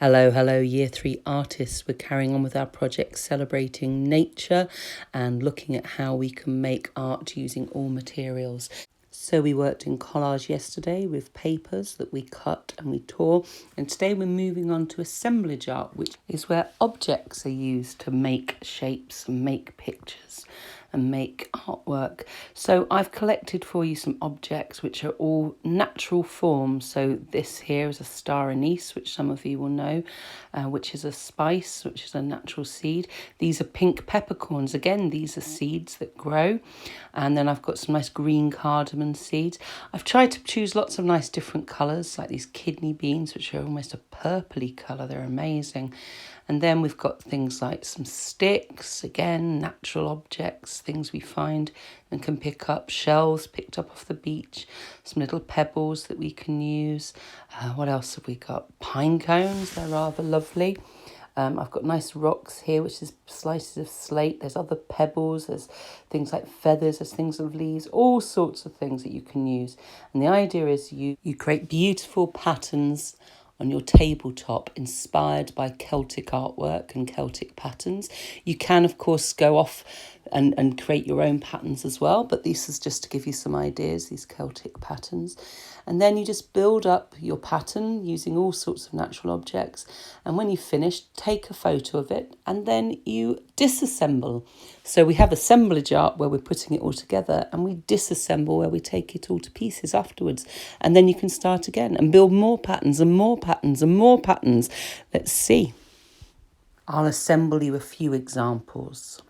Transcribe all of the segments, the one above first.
Hello, Year 3 artists. We're carrying on with our project celebrating nature and looking at how we can make art using all materials. So we worked in collage yesterday with papers that we cut and we tore, and today we're moving on to assemblage art, which is where objects are used to make shapes and make pictures and make artwork. So I've collected for you some objects which are all natural forms. So this here is a star anise, which some of you will know, which is a spice, which is a natural seed. These are pink peppercorns. Again, these are seeds that grow. And then I've got some nice green cardamom seeds. I've tried to choose lots of nice different colours, like these kidney beans, which are almost a purpley colour. They're amazing. And then we've got things like some sticks, again, natural objects, things we find and can pick up, shells picked up off the beach, some little pebbles that we can use. What else have we got? Pine cones, they're rather lovely. I've got nice rocks here, which is slices of slate. There's other pebbles, there's things like feathers, there's things of leaves, all sorts of things that you can use. And the idea is you create beautiful patterns on your tabletop inspired by Celtic artwork and Celtic patterns. You can, of course, go off and create your own patterns as well, but this is just to give you some ideas, these Celtic patterns. And then you just build up your pattern using all sorts of natural objects. And when you've finished, take a photo of it and then you disassemble. So we have assemblage art where we're putting it all together, and we disassemble where we take it all to pieces afterwards. And then you can start again and build more patterns and more patterns and more patterns. Let's see. I'll assemble you a few examples.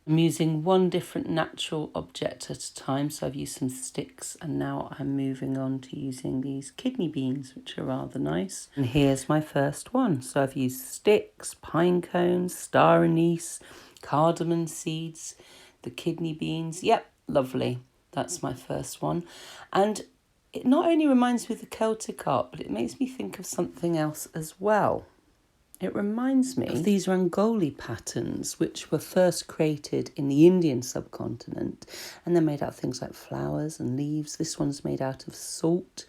I'm using one different natural object at a time, so I've used some sticks, and now I'm moving on to using these kidney beans, which are rather nice. And here's my first one. So I've used sticks, pine cones, star anise, cardamom seeds, the kidney beans. Yep, lovely. That's my first one. And it not only reminds me of the Celtic art, but it makes me think of something else as well. It reminds me of these Rangoli patterns, which were first created in the Indian subcontinent, and they're made out of things like flowers and leaves. This one's made out of salt.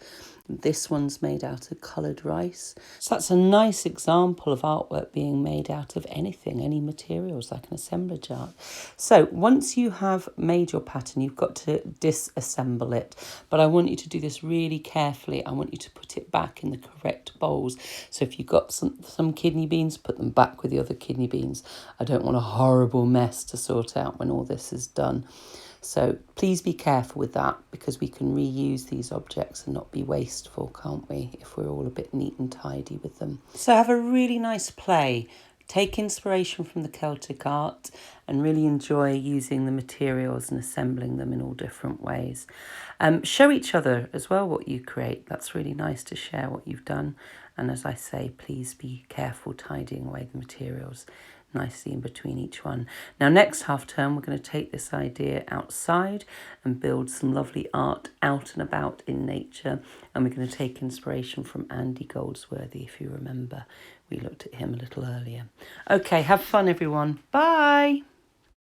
This one's made out of coloured rice. So that's a nice example of artwork being made out of anything, any materials, like an assemblage art. So once you have made your pattern, you've got to disassemble it. But I want you to do this really carefully. I want you to put it back in the correct bowls. So if you've got some kidney beans, put them back with the other kidney beans. I don't want a horrible mess to sort out when all this is done. So please be careful with that, because we can reuse these objects and not be wasteful, can't we, if we're all a bit neat and tidy with them. So have a really nice play. Take inspiration from the Celtic art and really enjoy using the materials and assembling them in all different ways. Show each other as well what you create. That's really nice to share what you've done. And as I say, please be careful tidying away the materials nicely in between each one. Now, next half term, we're going to take this idea outside and build some lovely art out and about in nature. And we're going to take inspiration from Andy Goldsworthy, if you remember. We looked at him a little earlier. Okay, have fun, everyone. Bye.